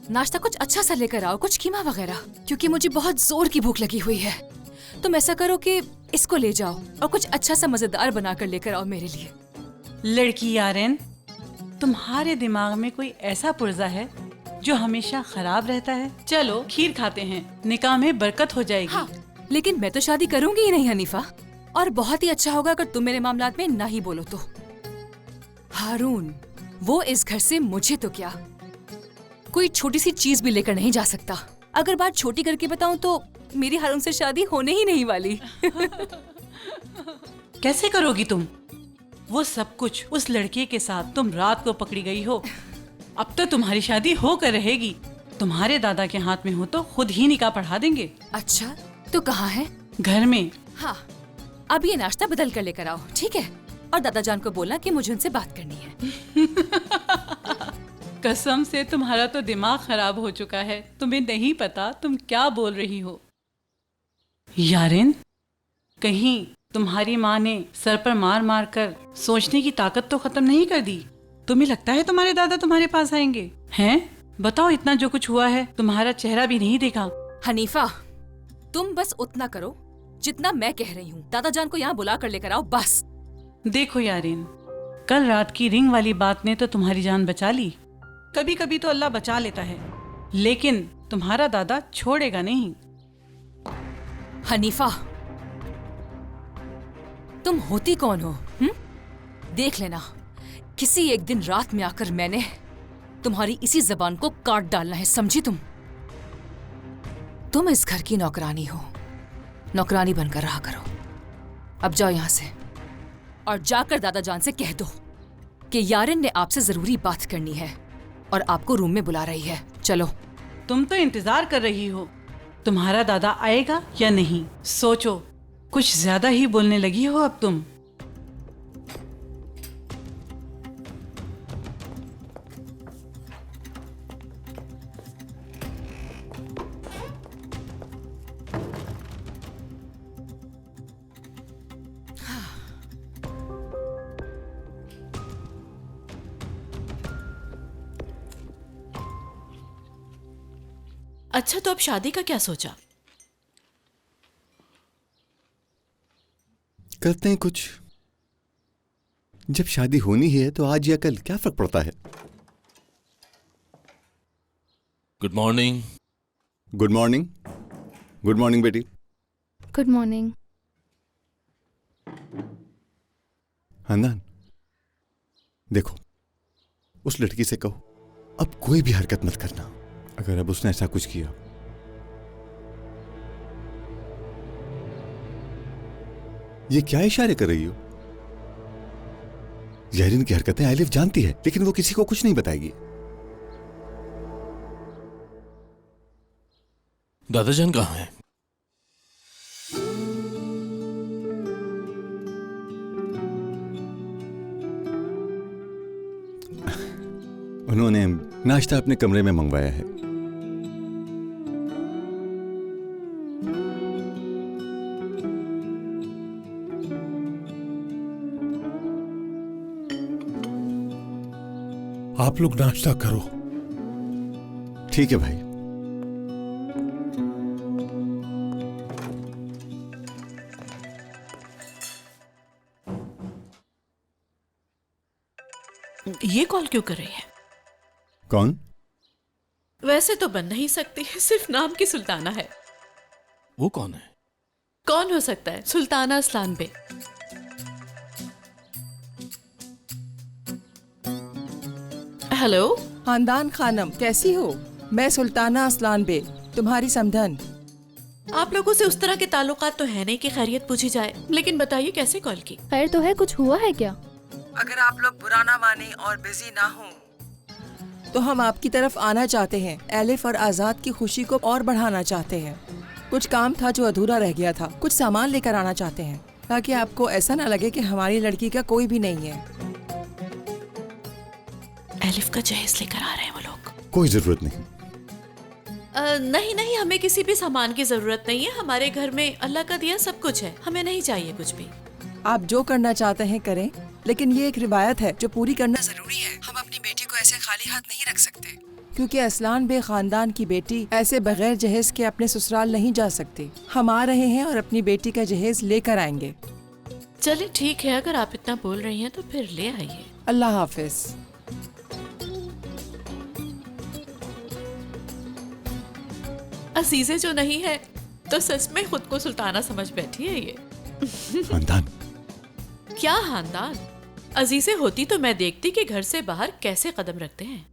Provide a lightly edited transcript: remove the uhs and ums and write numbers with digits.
नाश्ता कुछ अच्छा सा लेकर आओ, कुछ कीमा वगैरह, क्योंकि मुझे बहुत जोर की भूख लगी हुई है। तुम ऐसा करो कि इसको ले जाओ और कुछ अच्छा सा मजेदार बनाकर लेकर आओ मेरे लिए। लड़की यारेन, तुम्हारे दिमाग में कोई ऐसा पुर्जा है जो हमेशा खराब रहता है? चलो खीर खाते हैं, निकाह में बरकत हो जाएगी। हाँ, लेकिन मैं तो शादी करूंगी ही नहीं हनीफा, और बहुत ही अच्छा होगा अगर तुम मेरे मामलात में ना ही बोलो तो। हारून, वो इस घर से मुझे तो क्या, कोई छोटी सी चीज भी लेकर नहीं जा सकता। अगर बात छोटी करके बताऊं तो मेरी हारून से शादी होने ही नहीं वाली। कैसे करोगी तुम? वो सब कुछ उस लड़के के साथ तुम रात को पकड़ी गई हो। अब तो तुम्हारी शादी होकर रहेगी। तुम्हारे दादा के हाथ में हो तो खुद ही निकाह पढ़ा देंगे। अच्छा, तो कहाँ है? घर में। हाँ, अब ये नाश्ता बदल कर लेकर आओ, ठीक है? और दादा जान को बोलना कि मुझे उनसे बात करनी है। कसम से तुम्हारा तो दिमाग खराब हो चुका है। तुम्हें नहीं पता तुम क्या बोल रही हो। यारेन, कहीं तुम्हारी माँ ने सर पर मार मार कर सोचने की ताकत तो खत्म नहीं कर दी? तुम्हें लगता है तुम्हारे दादा तुम्हारे पास आएंगे? हैं? बताओ, इतना जो कुछ हुआ है तुम्हारा चेहरा भी नहीं देखा। हनीफा, तुम बस उतना करो जितना मैं कह रही हूँ। दादा जान को यहाँ बुला कर लेकर आओ, बस। देखो यारेन, कल रात की रिंग वाली बात ने तो तुम्हारी जान बचा ली। कभी कभी तो अल्लाह बचा लेता है, लेकिन तुम्हारा दादा छोड़ेगा नहीं। हनीफा, तुम होती कौन हो? देख लेना, किसी एक दिन रात में आकर मैंने तुम्हारी इसी जबान को काट डालना है, समझी तुम? तुम इस घर की नौकरानी हो, नौकरानी बनकर रहा करो। अब जाओ यहाँ से और जाकर दादा जान से कह दो कि यारिन ने आपसे जरूरी बात करनी है और आपको रूम में बुला रही है। चलो। तुम तो इंतजार कर रही हो तुम्हारा दादा आएगा या नहीं। सोचो, कुछ ज्यादा ही बोलने लगी हो अब तुम। अच्छा, तो अब शादी का क्या सोचा? करते हैं कुछ। जब शादी होनी ही है तो आज या कल क्या फर्क पड़ता है। Good morning. Good morning. Good morning बेटी। Good morning. हंदान, देखो, उस लड़की से कहो अब कोई भी हरकत मत करना। अगर अब उसने ऐसा कुछ किया, ये क्या इशारे कर रही हो? यारिन की हरकतें आलिफ जानती है, लेकिन वो किसी को कुछ नहीं बताएगी। दादाजान कहाँ है? उन्होंने नाश्ता अपने कमरे में मंगवाया है। आप लोग नाश्ता करो। ठीक है भाई। ये कॉल क्यों कर रही है? कौन? वैसे तो बन नहीं सकती, सिर्फ नाम की सुल्ताना है। वो कौन है? कौन हो सकता है? सुल्ताना असलान बे। हेलो। खानदान खानम, कैसी हो? मैं सुल्ताना असलान बे, तुम्हारी समधन। आप लोगों से उस तरह के ताल्लुकात तो है नहीं कि खैरियत पूछी जाए, लेकिन बताइए कैसे कॉल की? खैर तो है, कुछ हुआ है क्या? अगर आप लोग बुरा ना माने और बिजी ना हो तो हम आपकी तरफ आना चाहते हैं। एलिफ और आजाद की खुशी को और बढ़ाना चाहते हैं। कुछ काम था जो अधूरा रह गया था, कुछ सामान लेकर आना चाहते हैं ताकि आपको ऐसा ना लगे कि हमारी लड़की का कोई भी नहीं है। एलिफ का जहेज लेकर आ रहे हैं वो लोग। कोई जरूरत नहीं। नहीं नहीं, हमें किसी भी सामान की जरूरत नहीं है। हमारे घर में अल्लाह का दिया सब कुछ है, हमें नहीं चाहिए कुछ भी। आप जो करना चाहते हैं करें, लेकिन ये एक रिवायत है जो पूरी करना जरूरी है। हम अपनी बेटी को ऐसे खाली हाथ नहीं रख सकते। क्योंकि असलान बे खानदान की बेटी ऐसे बगैर जहेज के अपने ससुराल नहीं जा सकती। हम आ रहे हैं और अपनी बेटी का जहेज लेकर आएंगे। चलिए ठीक है, अगर आप इतना बोल रही हैं तो फिर ले आइए। अल्लाह हाफिज। अजीजे जो नहीं है तो सच में खुद को सुल्ताना समझ बैठी है ये। खानदान। क्या खानदान? अजीजे होती तो मैं देखती कि घर से बाहर कैसे कदम रखते हैं।